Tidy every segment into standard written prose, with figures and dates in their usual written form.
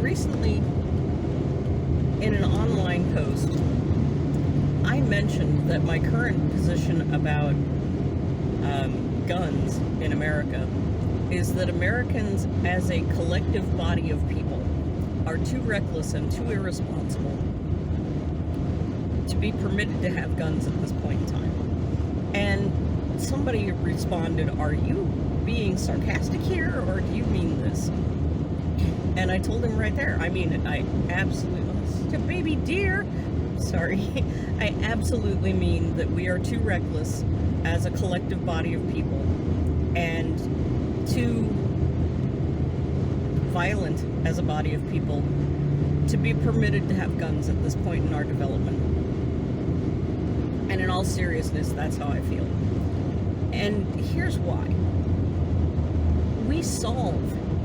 recently, in an online post, I mentioned that my current position about guns in America is that Americans, as a collective body of people, are too reckless and too irresponsible to be permitted to have guns at this point in time. And somebody responded, "Are you being sarcastic here, or do you mean this?" And I told him right there, I mean it. I absolutely, baby deer, sorry, I absolutely mean that we are too reckless as a collective body of people and too violent as a body of people to be permitted to have guns at this point in our development. And in all seriousness, that's how I feel. And here's why. We solve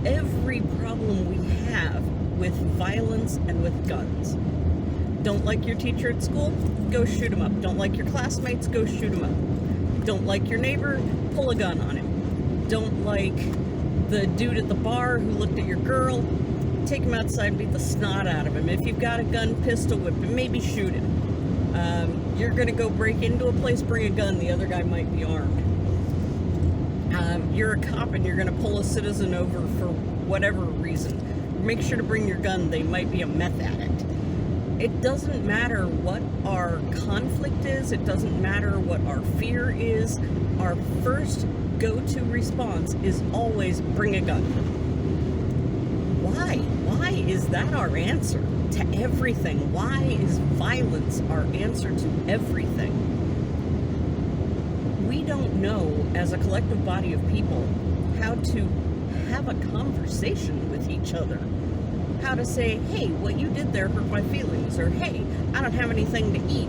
every problem we have with violence and with guns. Don't like your teacher at school? Go shoot him up. Don't like your classmates? Go shoot him up. Don't like your neighbor? Pull a gun on him. Don't like the dude at the bar who looked at your girl? Take him outside and beat the snot out of him. If you've got a gun, pistol whip him. Maybe shoot him. You're going to go break into a place, bring a gun. The other guy might be armed. You're a cop and you're going to pull a citizen over for whatever reason. Make sure to bring your gun. They might be a meth addict. It doesn't matter what our conflict is. It doesn't matter what our fear is. Our first go-to response is always bring a gun. Why? Why is that our answer to everything? Why is violence our answer to everything? We don't know, as a collective body of people, how to have a conversation with each other. How to say, hey, what you did there hurt my feelings, or hey, I don't have anything to eat.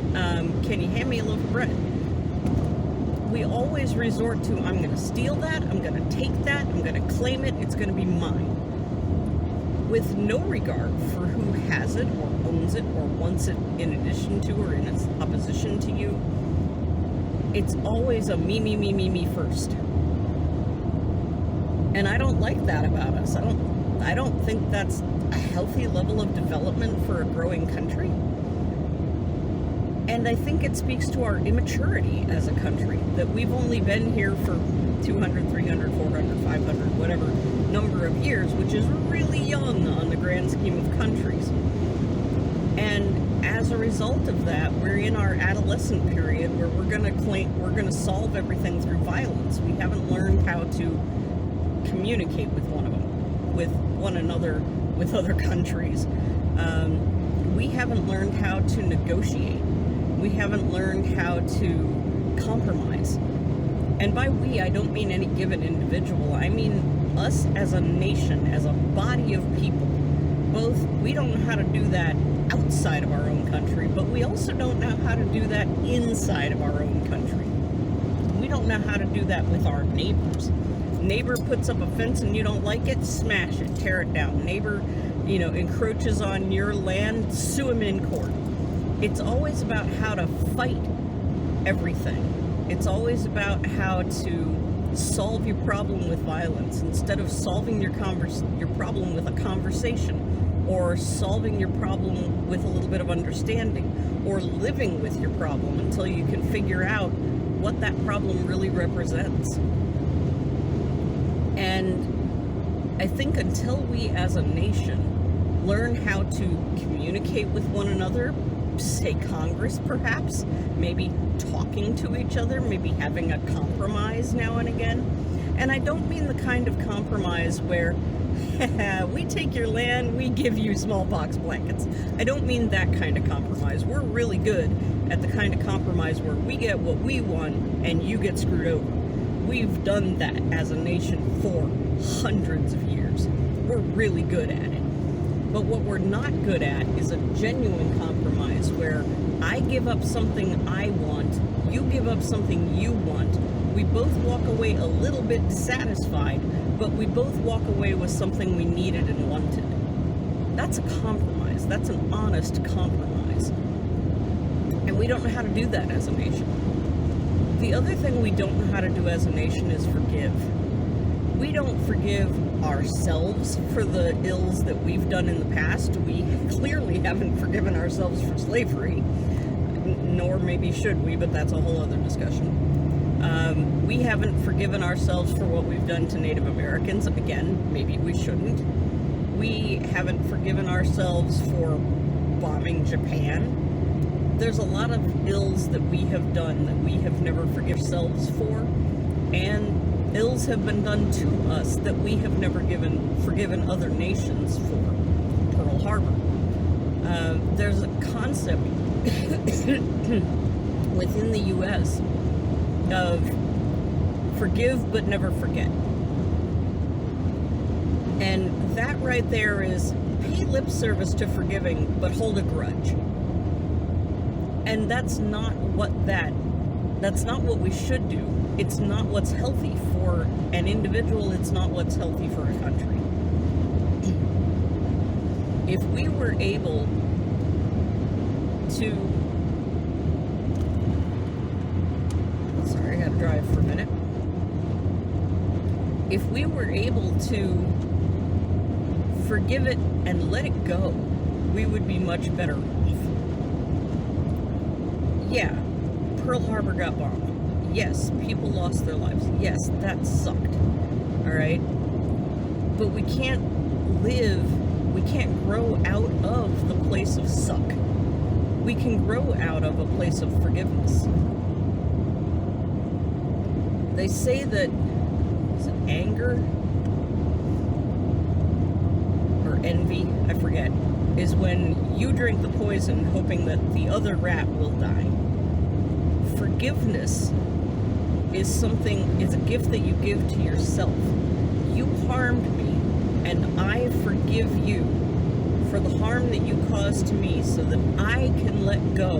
Can you hand me a loaf of bread? We always resort to, I'm going to steal that, I'm going to take that, I'm going to claim it, it's going to be mine. With no regard for who has it, or owns it, or wants it in addition to, or in its opposition to you. It's always a me first. And I don't like that about us. I don't think that's a healthy level of development for a growing country. And I think it speaks to our immaturity as a country, that we've only been here for 200, 300, 400, 500, whatever number of years, which is really young on the grand scheme of countries. And as a result of that, we're in our adolescent period where we're going to solve everything through violence. We haven't learned how to communicate with one another, with other countries. We haven't learned how to negotiate. We haven't learned how to compromise. And by we, I don't mean any given individual. I mean us as a nation, as a body of people. Both, we don't know how to do that outside of our own country, but we also don't know how to do that inside of our own country. We don't know how to do that with our neighbors. Neighbor puts up a fence and you don't like it, smash it, tear it down. Neighbor, encroaches on your land, sue him in court. It's always about how to fight everything. It's always about how to solve your problem with violence instead of solving your problem with a conversation, or solving your problem with a little bit of understanding, or living with your problem until you can figure out what that problem really represents. And I think until we as a nation learn how to communicate with one another, say Congress perhaps, maybe talking to each other, maybe having a compromise now and again. And I don't mean the kind of compromise where we take your land, we give you smallpox blankets. I don't mean that kind of compromise. We're really good at the kind of compromise where we get what we want and you get screwed over. We've done that as a nation for hundreds of years. We're really good at it. But what we're not good at is a genuine compromise where I give up something I want, you give up something you want. We both walk away a little bit dissatisfied, but we both walk away with something we needed and wanted. That's a compromise. That's an honest compromise. And we don't know how to do that as a nation. The other thing we don't know how to do as a nation is forgive. We don't forgive ourselves for the ills that we've done in the past. We clearly haven't forgiven ourselves for slavery, nor maybe should we, but that's a whole other discussion. We haven't forgiven ourselves for what we've done to Native Americans. Again, maybe we shouldn't. We haven't forgiven ourselves for bombing Japan. There's a lot of ills that we have done that we have never forgiven ourselves for, and ills have been done to us that we have never forgiven other nations for. Pearl Harbor. There's a concept within the U.S. of forgive but never forget. And that right there is pay lip service to forgiving but hold a grudge. And that's not what we should do. It's not what's healthy for an individual, it's not what's healthy for a country. If we were able to I gotta drive for a minute. If we were able to forgive it and let it go, we would be much better off. Yeah, Pearl Harbor got bombed. Yes, people lost their lives. Yes, that sucked. Alright? But we can't grow out of the place of suck. We can grow out of a place of forgiveness. They say that anger or envy, I forget, is when you drink the poison hoping that the other rat will die. Forgiveness is a gift that you give to yourself. You harmed me, and I forgive you for the harm that you caused to me so that I can let go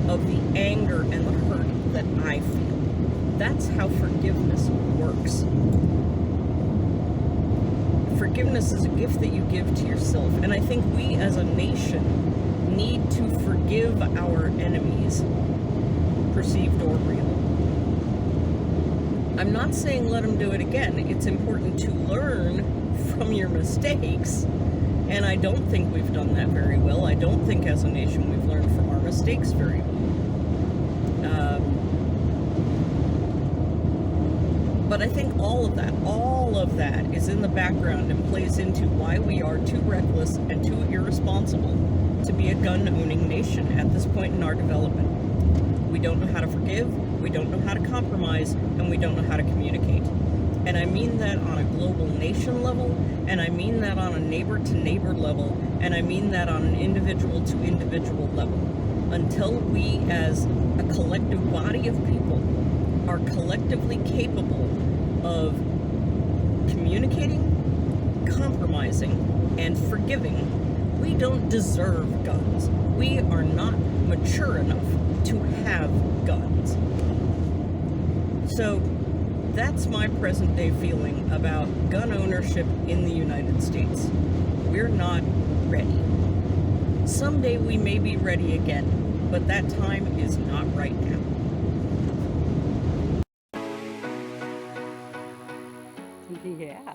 of the anger and the hurt that I feel. That's how forgiveness works. Forgiveness is a gift that you give to yourself. And I think we as a nation need to forgive our enemies, perceived or real. I'm not saying let them do it again. It's important to learn from your mistakes. And I don't think we've done that very well. I don't think as a nation we've learned from our mistakes very well. But I think all of that is in the background and plays into why we are too reckless and too irresponsible to be a gun-owning nation at this point in our development. We don't know how to forgive, we don't know how to compromise, and we don't know how to communicate. And I mean that on a global nation level, and I mean that on a neighbor-to-neighbor level, and I mean that on an individual-to-individual level. Until we, as a collective body of people, are collectively capable of communicating, compromising, and forgiving, we don't deserve guns. We are not mature enough to have guns. So that's my present day feeling about gun ownership in the United States. We're not ready. Someday we may be ready again, but that time is not right now. Yeah.